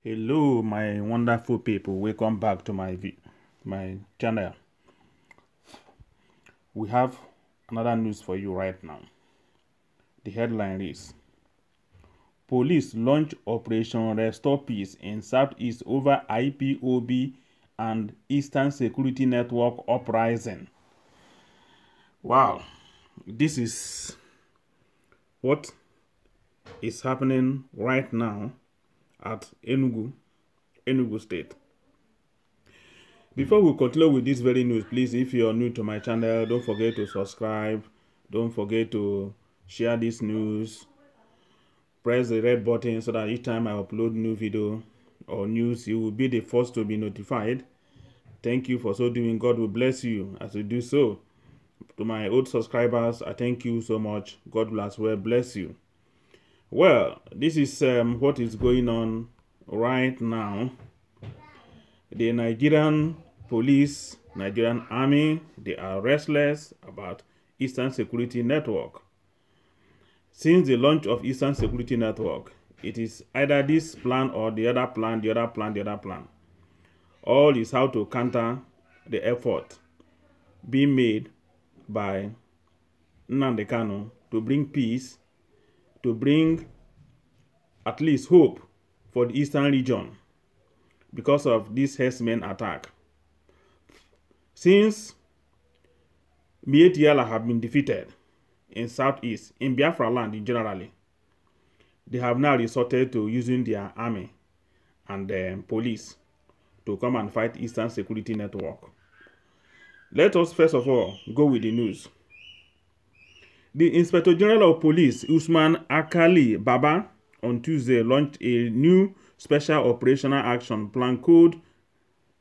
Hello, my wonderful people. Welcome back to my channel. We have another news for you right now. The headline is: Police launch Operation Restore Peace in Southeast over IPOB and Eastern Security Network uprising. Wow, this is what is happening right now at Enugu State. Before we continue with this very news, please, if you are new to my channel, don't forget to subscribe. Don't forget to share this news. Press the red button so that each time I upload new video or news, you will be the first to be notified. Thank you for so doing. God will bless you as you do so. To my old subscribers, I thank you so much. God will as well bless you. Well, this is what is going on right now. The Nigerian police, Nigerian army, they are restless about Eastern Security Network. Since the launch of Eastern Security Network, it is either this plan or the other plan, the other plan, the other plan. All is how to counter the effort being made by Nnamdi Kanu to bring peace, to bring at least hope for the Eastern region because of this herdsmen attack. Since Mietiala have been defeated in Southeast, in Biafra land in generally, they have now resorted to using their army and police to come and fight Eastern Security Network. Let us first of all go with the news. The Inspector General of Police, Usman Akali Baba, on Tuesday launched a new special operational action plan code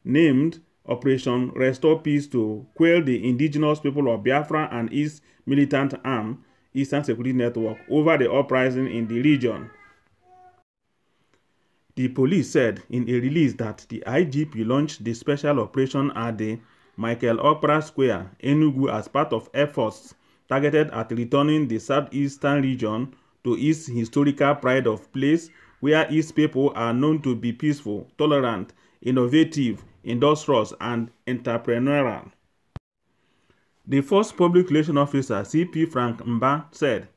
named Operation Restore Peace to quell the indigenous people of Biafra and its militant arm, Eastern Security Network, over the uprising in the region. The police said in a release that the IGP launched the special operation at the Michael Okpara Square, Enugu, as part of efforts targeted at returning the southeastern region to its historical pride of place where its people are known to be peaceful, tolerant, innovative, industrious, and entrepreneurial. The first public relations officer, CP Frank Mba, said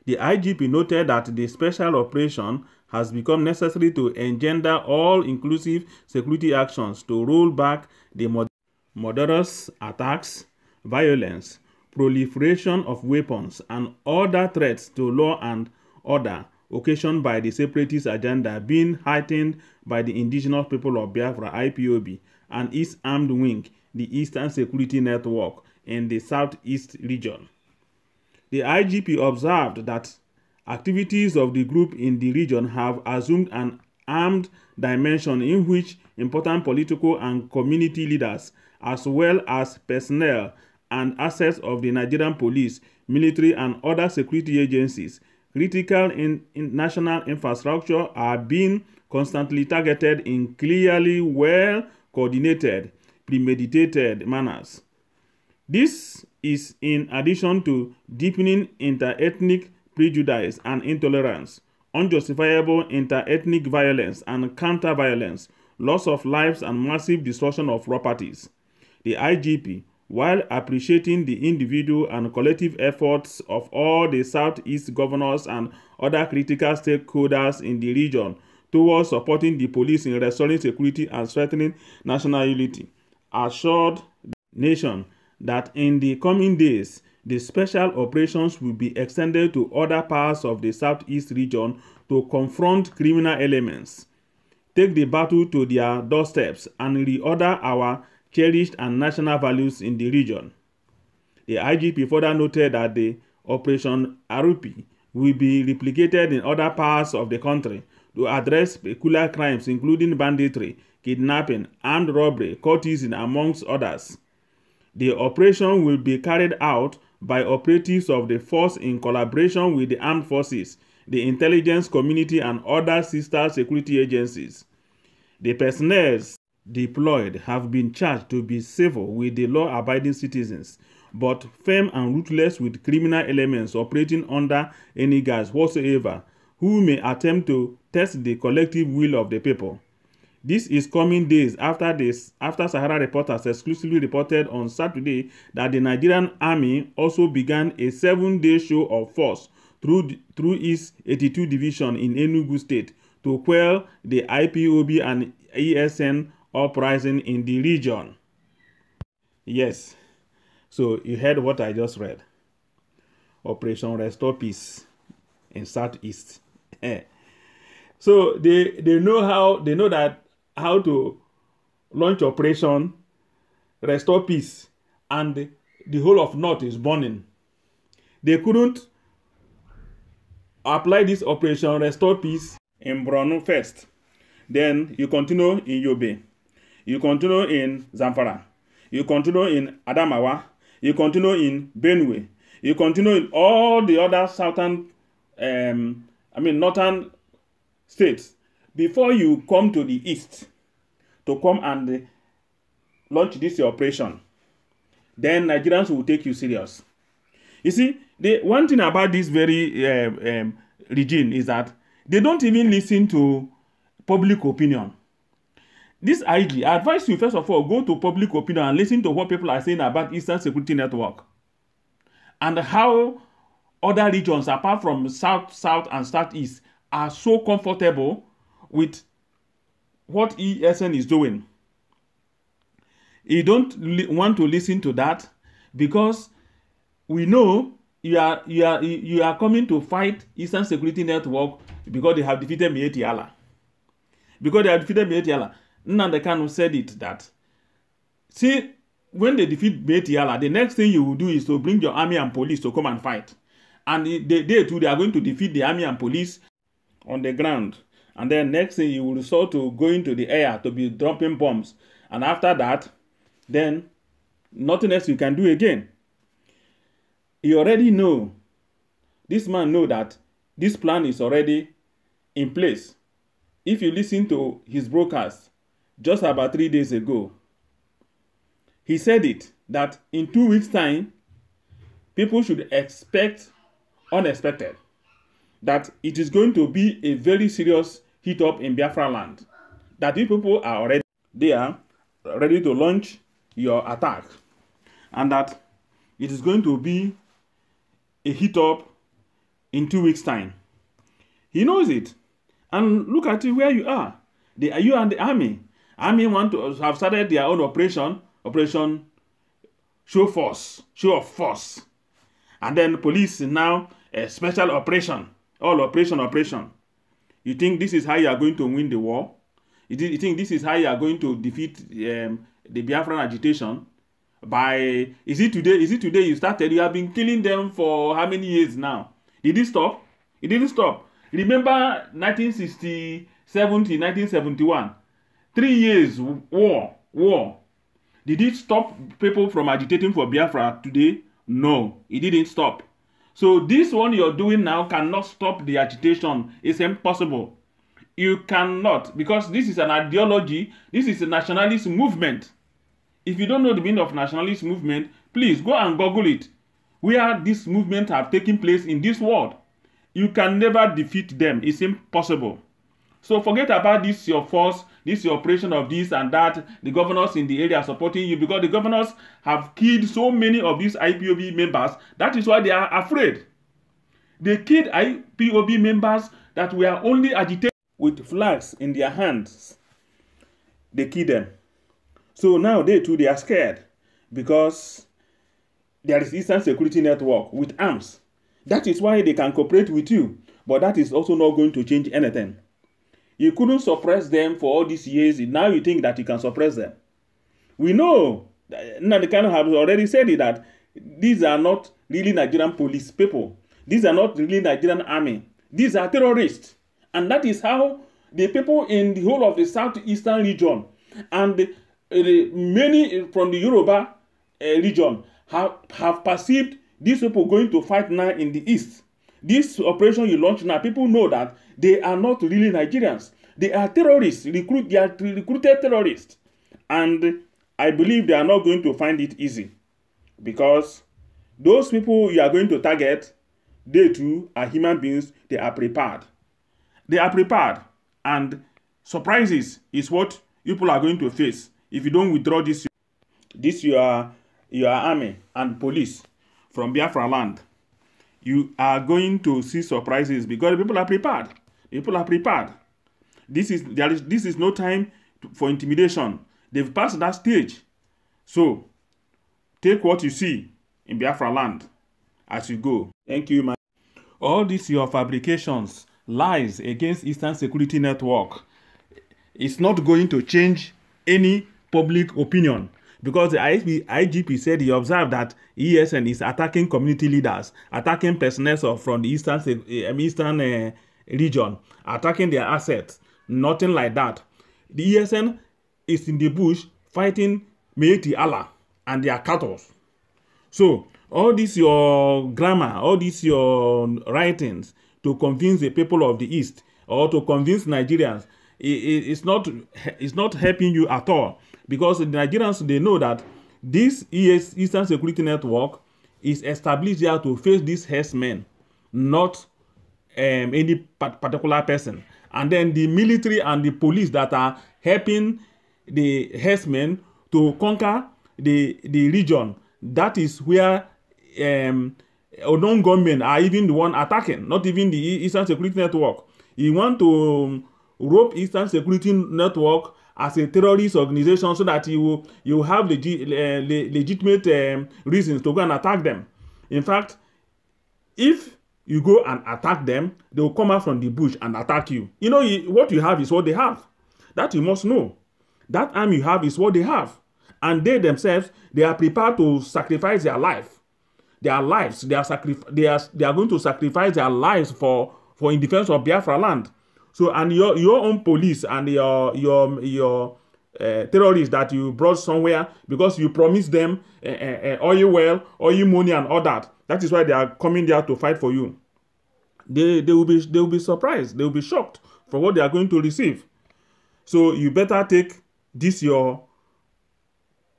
the IGP noted that the special operation has become necessary to engender all-inclusive security actions to roll back the murderous attacks, violence, proliferation of weapons, and other threats to law and order occasioned by the separatist agenda being heightened by the indigenous people of Biafra, IPOB, and its armed wing, the Eastern Security Network, in the Southeast region. The IGP observed that activities of the group in the region have assumed an armed dimension in which important political and community leaders, as well as personnel and assets of the Nigerian police, military, and other security agencies, critical in national infrastructure, are being constantly targeted in clearly well-coordinated, premeditated manners. This is in addition to deepening inter-ethnic prejudice and intolerance, unjustifiable inter-ethnic violence and counter-violence, loss of lives, and massive destruction of properties. The IGP, while appreciating the individual and collective efforts of all the Southeast governors and other critical stakeholders in the region towards supporting the police in restoring security and strengthening national unity, assured the nation that in the coming days, the special operations will be extended to other parts of the Southeast region to confront criminal elements, take the battle to their doorsteps, and reorder our cherished and national values in the region. The IGP further noted that the Operation Arupi will be replicated in other parts of the country to address peculiar crimes including banditry, kidnapping, armed robbery, cultism, amongst others. The operation will be carried out by operatives of the force in collaboration with the armed forces, the intelligence community, and other sister security agencies. The personnel deployed have been charged to be civil with the law-abiding citizens, but firm and ruthless with criminal elements operating under any guise whatsoever, who may attempt to test the collective will of the people. This is coming days after Sahara Reporters exclusively reported on Saturday that the Nigerian Army also began a 7-day show of force through its 82 Division in Enugu State to quell the IPOB and ESN uprising in the region. Yes, so you heard what I just read. Operation Restore Peace in Southeast. So they know how to launch Operation Restore Peace, and the whole of North is burning. They couldn't apply this Operation Restore Peace in Borno first. Then you continue in Yobe. You continue in Zamfara. You continue in Adamawa. You continue in Benue. You continue in all the other northern states before you come to the east to come and launch this operation. Then Nigerians will take you serious. You see, the one thing about this very regime is that they don't even listen to public opinion. This IG, I advise you first of all, go to public opinion and listen to what people are saying about Eastern Security Network and how other regions apart from South, and Southeast are so comfortable with what ESN is doing. You don't want to listen to that because we know you are coming to fight Eastern Security Network because they have defeated Miyetti Allah. Because they have defeated Miyetti Allah. Nnamdi Kanu said it that, see, when they defeat Miyetti Allah, the next thing you will do is to bring your army and police to come and fight. And they too, they are going to defeat the army and police on the ground. And then next thing you will resort to going to the air to be dropping bombs. And after that, then nothing else you can do again. You already know, this man know that this plan is already in place. If you listen to his broadcast just about 3 days ago, he said it, that in 2 weeks' time, people should expect unexpected. That it is going to be a very serious heat up in Biafra land. That if people are already there, ready to launch your attack. And that it is going to be a heat up in 2 weeks' time. He knows it. And look at it where you are. You and the army. Army want to have started their own operation show of force. And then police now a special operation. All operation. You think this is how you are going to win the war? You think this is how you are going to defeat the Biafran agitation? Is it today you started? You have been killing them for how many years now? Did it stop? It didn't stop. Remember 1967 to 1971? 3 years war. Did it stop people from agitating for Biafra today? No, it didn't stop. So this one you're doing now cannot stop the agitation. It's impossible. You cannot, because this is an ideology. This is a nationalist movement. If you don't know the meaning of nationalist movement, please go and Google it. Where this movement have taken place in this world. You can never defeat them. It's impossible. So forget about this, your force, this your operation of this and that. The governors in the area are supporting you because the governors have killed so many of these IPOB members. That is why they are afraid. They killed IPOB members that were only agitated with flags in their hands. They killed them. So now they are scared because there is Eastern Security Network with arms. That is why they can cooperate with you. But that is also not going to change anything. You couldn't suppress them for all these years. Now you think that you can suppress them. We know, Nnamdi Kanu has already said it, that these are not really Nigerian police people. These are not really Nigerian army. These are terrorists. And that is how the people in the whole of the southeastern region and many from the Yoruba region have perceived these people going to fight now in the east. This operation you launch now, people know that they are not really Nigerians. They are terrorists. They are recruited terrorists. And I believe they are not going to find it easy. Because those people you are going to target, they too are human beings. They are prepared. They are prepared. And Surprises is what people are going to face if you don't withdraw your army and police from Biafra land. You are going to see surprises because people are prepared. People are prepared. This is no time for intimidation. They've passed that stage. So take what you see in Biafra land as you go. Thank you, man. All these your fabrications, lies against Eastern Security Network, it's not going to change any public opinion, because the IGP said he observed that ESN is attacking community leaders, attacking personnel from the eastern region, attacking their assets. Nothing like that. The ESN is in the bush fighting Meiti Allah and their cattle. So all this your grammar, all these your writings to convince the people of the East or to convince Nigerians, it's not helping you at all, because the Nigerians, they know that this Eastern Security Network is established here to face these herdsmen, not any particular person. And then the military and the police that are helping the herdsmen to conquer the region, that is where unknown gunmen are even the one attacking, not even the Eastern Security Network. You want to rope Eastern Security Network as a terrorist organization so that you have legitimate reasons to go and attack them. In fact, if you go and attack them, they will come out from the bush and attack you. You know, what you have is what they have. That you must know. That arm you have is what they have. And they themselves, they are prepared to sacrifice their life. Their lives, they are going to sacrifice their lives for in defense of Biafra land. So, and your own police and your terrorists that you brought somewhere because you promised them oil well, oil money and all that. That is why they are coming there to fight for you. They will be surprised. They will be shocked for what they are going to receive. So you better take this your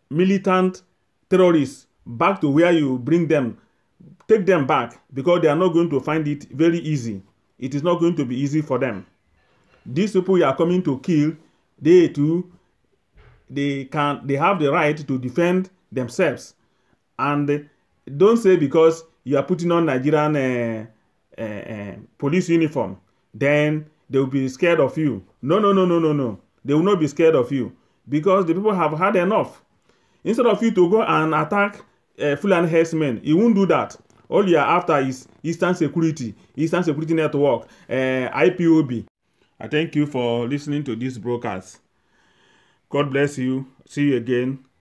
militant terrorists back to where you bring them. Take them back, because they are not going to find it very easy. It is not going to be easy for them. These people you are coming to kill, they have the right to defend themselves. And don't say because you are putting on Nigerian police uniform, then they will be scared of you. No. They will not be scared of you, because the people have had enough. Instead of you to go and attack Fulani herdsmen, you won't do that. All you are after is Eastern Security Network, IPOB. I thank you for listening to this broadcast. God bless you. See you again.